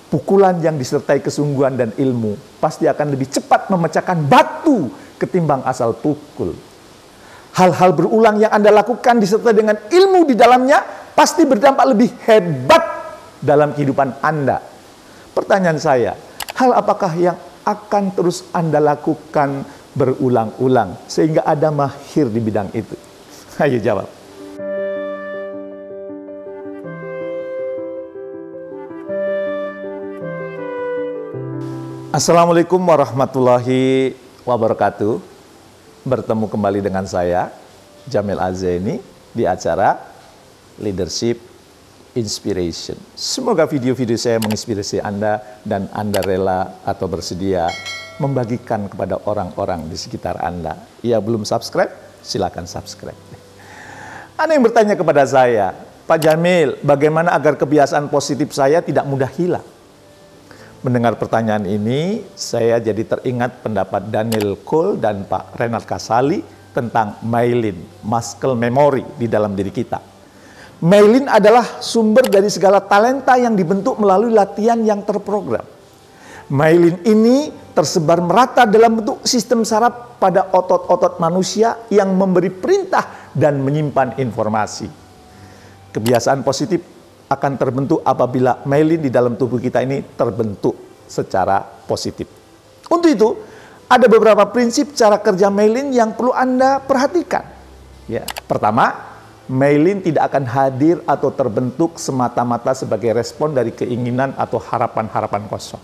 Pukulan yang disertai kesungguhan dan ilmu pasti akan lebih cepat memecahkan batu ketimbang asal pukul. Hal-hal berulang yang Anda lakukan disertai dengan ilmu di dalamnya pasti berdampak lebih hebat dalam kehidupan Anda. Pertanyaan saya, hal apakah yang akan terus Anda lakukan berulang-ulang sehingga Anda mahir di bidang itu? Ayo jawab. Assalamualaikum warahmatullahi wabarakatuh. Bertemu kembali dengan saya, Jamil Azzaini, di acara Leadership Inspiration. Semoga video-video saya menginspirasi Anda dan Anda rela atau bersedia membagikan kepada orang-orang di sekitar Anda. Ya, belum subscribe? Silakan subscribe. Ada yang bertanya kepada saya, Pak Jamil, bagaimana agar kebiasaan positif saya tidak mudah hilang? Mendengar pertanyaan ini, saya jadi teringat pendapat Daniel Cole dan Pak Renard Casali tentang myelin, muscle memory di dalam diri kita. Myelin adalah sumber dari segala talenta yang dibentuk melalui latihan yang terprogram. Myelin ini tersebar merata dalam bentuk sistem saraf pada otot-otot manusia yang memberi perintah dan menyimpan informasi. Kebiasaan positif akan terbentuk apabila myelin di dalam tubuh kita ini terbentuk secara positif. Untuk itu, ada beberapa prinsip cara kerja myelin yang perlu Anda perhatikan. Ya, pertama, myelin tidak akan hadir atau terbentuk semata-mata sebagai respon dari keinginan atau harapan-harapan kosong.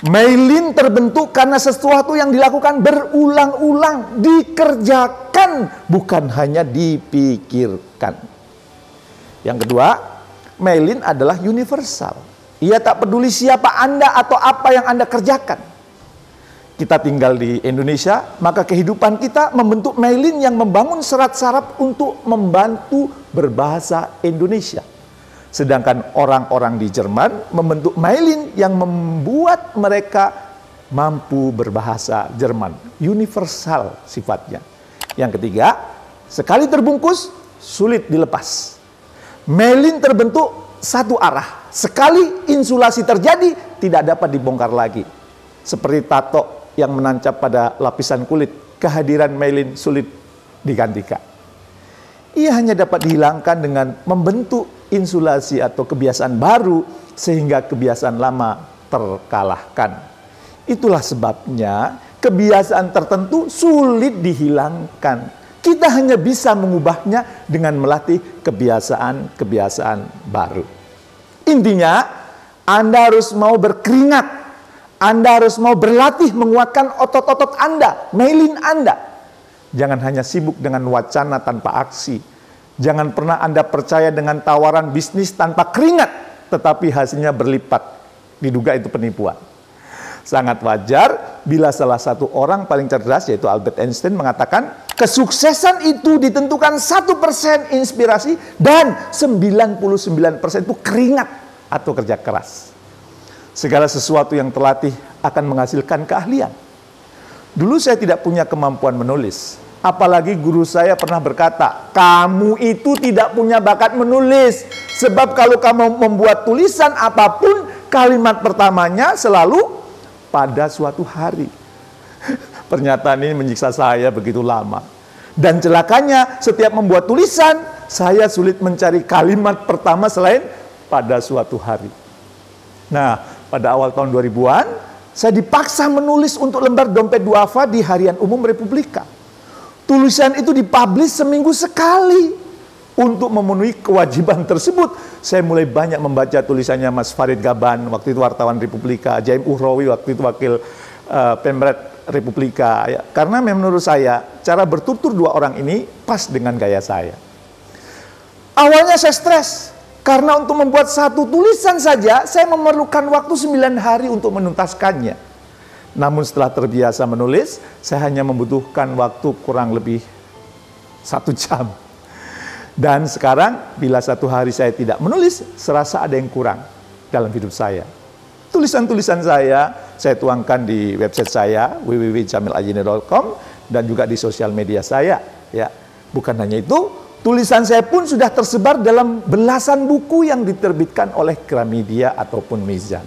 Myelin terbentuk karena sesuatu yang dilakukan berulang-ulang, dikerjakan, bukan hanya dipikirkan. Yang kedua, myelin adalah universal. Ia tak peduli siapa Anda atau apa yang Anda kerjakan. Kita tinggal di Indonesia, maka kehidupan kita membentuk myelin yang membangun serat saraf untuk membantu berbahasa Indonesia. Sedangkan orang-orang di Jerman membentuk myelin yang membuat mereka mampu berbahasa Jerman. Universal sifatnya. Yang ketiga, sekali terbungkus, sulit dilepas. Myelin terbentuk satu arah. Sekali insulasi terjadi, tidak dapat dibongkar lagi. Seperti tato yang menancap pada lapisan kulit, kehadiran myelin sulit digantikan. Ia hanya dapat dihilangkan dengan membentuk insulasi atau kebiasaan baru, sehingga kebiasaan lama terkalahkan. Itulah sebabnya kebiasaan tertentu sulit dihilangkan. Kita hanya bisa mengubahnya dengan melatih kebiasaan-kebiasaan baru. Intinya, Anda harus mau berkeringat. Anda harus mau berlatih menguatkan otot-otot Anda, myelin Anda. Jangan hanya sibuk dengan wacana tanpa aksi. Jangan pernah Anda percaya dengan tawaran bisnis tanpa keringat, tetapi hasilnya berlipat. Diduga itu penipuan. Sangat wajar bila salah satu orang paling cerdas, yaitu Albert Einstein, mengatakan kesuksesan itu ditentukan 1% inspirasi dan 99% itu keringat atau kerja keras. Segala sesuatu yang terlatih akan menghasilkan keahlian. Dulu saya tidak punya kemampuan menulis. Apalagi guru saya pernah berkata, kamu itu tidak punya bakat menulis. Sebab kalau kamu membuat tulisan apapun, kalimat pertamanya selalu pada suatu hari. Pernyataan ini menyiksa saya begitu lama. Dan celakanya, setiap membuat tulisan, saya sulit mencari kalimat pertama selain pada suatu hari. Nah, pada awal tahun 2000-an, saya dipaksa menulis untuk lembar dompet duafa di Harian Umum Republika. Tulisan itu dipublish seminggu sekali. Untuk memenuhi kewajiban tersebut, saya mulai banyak membaca tulisannya Mas Farid Gaban, waktu itu wartawan Republika, Jaim Uhrawi, waktu itu wakil Pemret Republika. Ya. Karena menurut saya, cara bertutur dua orang ini pas dengan gaya saya. Awalnya saya stres, karena untuk membuat satu tulisan saja, saya memerlukan waktu 9 hari untuk menuntaskannya. Namun setelah terbiasa menulis, saya hanya membutuhkan waktu kurang lebih 1 jam. Dan sekarang, bila satu hari saya tidak menulis, serasa ada yang kurang dalam hidup saya. Tulisan-tulisan saya tuangkan di website saya, www.jamilazzaini.com, dan juga di sosial media saya. Ya, bukan hanya itu, Tulisan saya pun sudah tersebar dalam belasan buku yang diterbitkan oleh Gramedia ataupun Mizan.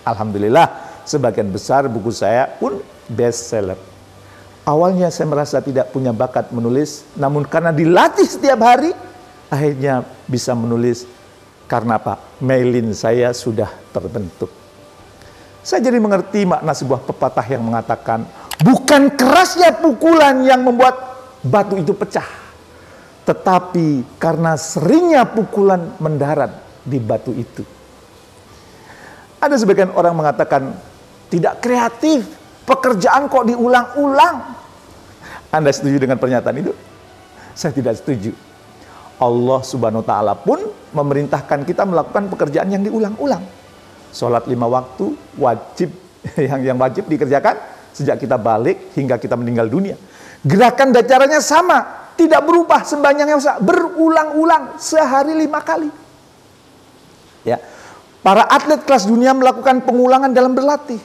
Alhamdulillah, sebagian besar buku saya pun bestseller. Awalnya saya merasa tidak punya bakat menulis, namun karena dilatih setiap hari, akhirnya bisa menulis. Karena apa? Myelin saya sudah terbentuk. Saya jadi mengerti makna sebuah pepatah yang mengatakan, bukan kerasnya pukulan yang membuat batu itu pecah, tetapi karena seringnya pukulan mendarat di batu itu. Ada sebagian orang mengatakan, tidak kreatif, pekerjaan kok diulang-ulang. Anda setuju dengan pernyataan itu? Saya tidak setuju. Allah Subhanahu wa Ta'ala pun memerintahkan kita melakukan pekerjaan yang diulang-ulang. Sholat 5 waktu wajib, yang wajib dikerjakan sejak kita balik hingga kita meninggal dunia. Gerakan dan caranya sama, tidak berubah sembahyangnya berulang-ulang sehari 5 kali. Ya, para atlet kelas dunia melakukan pengulangan dalam berlatih.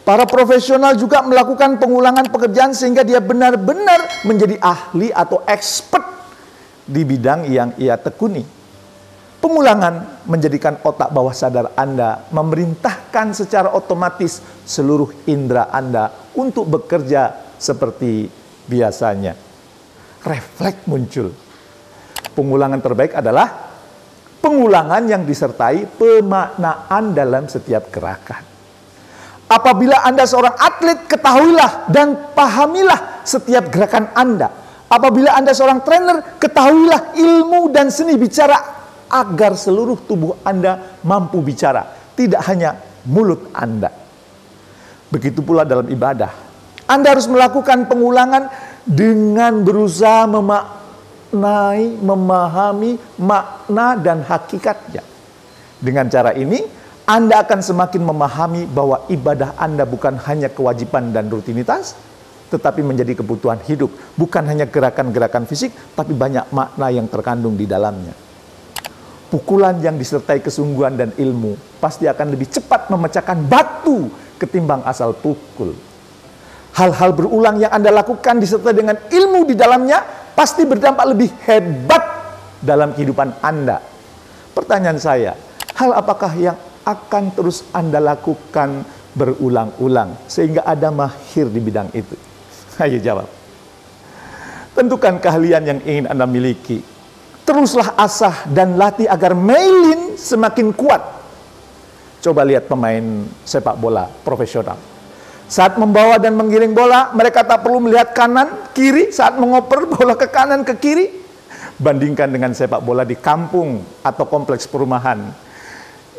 Para profesional juga melakukan pengulangan pekerjaan sehingga dia benar-benar menjadi ahli atau expert di bidang yang ia tekuni. Pengulangan menjadikan otak bawah sadar Anda memerintahkan secara otomatis seluruh indera Anda untuk bekerja seperti biasanya. Refleks muncul. Pengulangan terbaik adalah pengulangan yang disertai pemaknaan dalam setiap gerakan. Apabila Anda seorang atlet, ketahuilah dan pahamilah setiap gerakan Anda. Apabila Anda seorang trainer, ketahuilah ilmu dan seni bicara agar seluruh tubuh Anda mampu bicara, tidak hanya mulut Anda. Begitu pula dalam ibadah. Anda harus melakukan pengulangan dengan berusaha memaknai, memahami makna dan hakikatnya. Dengan cara ini, Anda akan semakin memahami bahwa ibadah Anda bukan hanya kewajiban dan rutinitas, tetapi menjadi kebutuhan hidup. Bukan hanya gerakan-gerakan fisik, tapi banyak makna yang terkandung di dalamnya. Pukulan yang disertai kesungguhan dan ilmu pasti akan lebih cepat memecahkan batu ketimbang asal pukul. Hal-hal berulang yang Anda lakukan disertai dengan ilmu di dalamnya pasti berdampak lebih hebat dalam kehidupan Anda. Pertanyaan saya, hal apakah yang akan terus Anda lakukan berulang-ulang sehingga Anda mahir di bidang itu? Ayo jawab. Tentukan keahlian yang ingin Anda miliki. Teruslah asah dan latih agar myelin semakin kuat. Coba lihat pemain sepak bola profesional. Saat membawa dan menggiring bola, mereka tak perlu melihat kanan, kiri saat mengoper bola ke kanan, ke kiri. Bandingkan dengan sepak bola di kampung atau kompleks perumahan.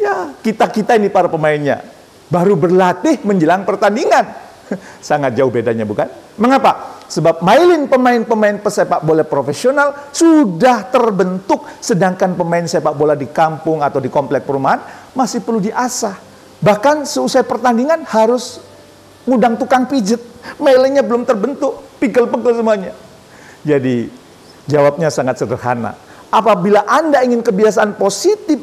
Ya, kita-kita ini para pemainnya baru berlatih menjelang pertandingan. Sangat jauh bedanya, bukan? Mengapa? Sebab myelin pemain-pemain pesepak bola profesional sudah terbentuk, sedangkan pemain sepak bola di kampung atau di komplek perumahan masih perlu diasah. Bahkan seusai pertandingan harus ngundang tukang pijet. Myelinnya belum terbentuk, pegel-pegel semuanya. Jadi jawabnya sangat sederhana. Apabila Anda ingin kebiasaan positif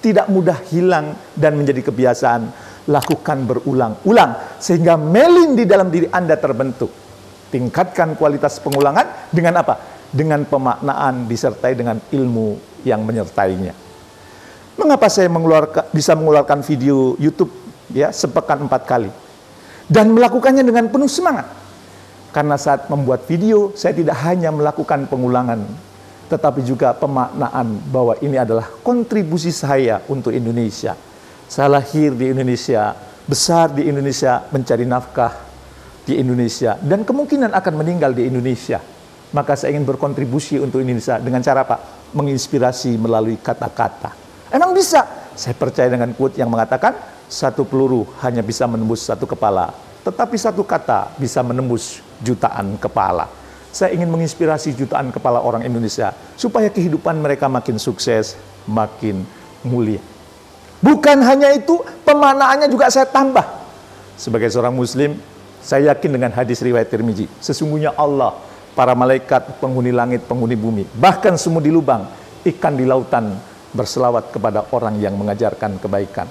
tidak mudah hilang dan menjadi kebiasaan, lakukan berulang-ulang sehingga myelin di dalam diri Anda terbentuk. Tingkatkan kualitas pengulangan dengan apa? Dengan pemaknaan disertai dengan ilmu yang menyertainya. Mengapa saya bisa mengeluarkan video YouTube ya sepekan 4 kali dan melakukannya dengan penuh semangat? Karena saat membuat video saya tidak hanya melakukan pengulangan, tetapi juga pemaknaan bahwa ini adalah kontribusi saya untuk Indonesia. Saya lahir di Indonesia, besar di Indonesia, mencari nafkah di Indonesia, dan kemungkinan akan meninggal di Indonesia. Maka saya ingin berkontribusi untuk Indonesia dengan cara apa? Menginspirasi melalui kata-kata. Emang bisa? Saya percaya dengan quote yang mengatakan, satu peluru hanya bisa menembus satu kepala, tetapi satu kata bisa menembus jutaan kepala. Saya ingin menginspirasi jutaan kepala orang Indonesia, supaya kehidupan mereka makin sukses, makin mulia. Bukan hanya itu, pemaknaannya juga saya tambah. Sebagai seorang Muslim, saya yakin dengan hadis riwayat Tirmizi, sesungguhnya Allah, para malaikat, penghuni langit, penghuni bumi, bahkan semut di lubang, ikan di lautan, berselawat kepada orang yang mengajarkan kebaikan.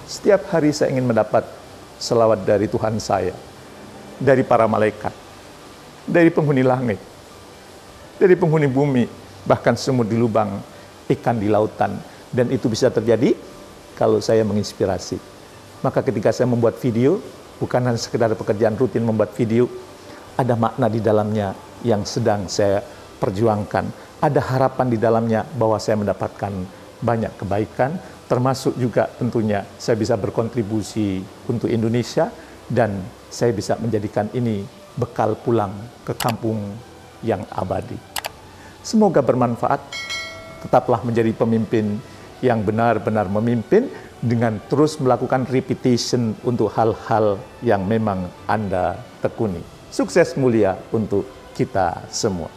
Setiap hari saya ingin mendapat selawat dari Tuhan saya, dari para malaikat, dari penghuni langit, dari penghuni bumi, bahkan semut di lubang, ikan di lautan. Dan itu bisa terjadi kalau saya menginspirasi. Maka ketika saya membuat video, bukan hanya sekedar pekerjaan rutin membuat video, ada makna di dalamnya yang sedang saya perjuangkan. Ada harapan di dalamnya bahwa saya mendapatkan banyak kebaikan, termasuk juga tentunya saya bisa berkontribusi untuk Indonesia dan saya bisa menjadikan ini bekal pulang ke kampung yang abadi. Semoga bermanfaat. Tetaplah menjadi pemimpin yang benar-benar memimpin dengan terus melakukan repetition untuk hal-hal yang memang Anda tekuni. Sukses mulia untuk kita semua.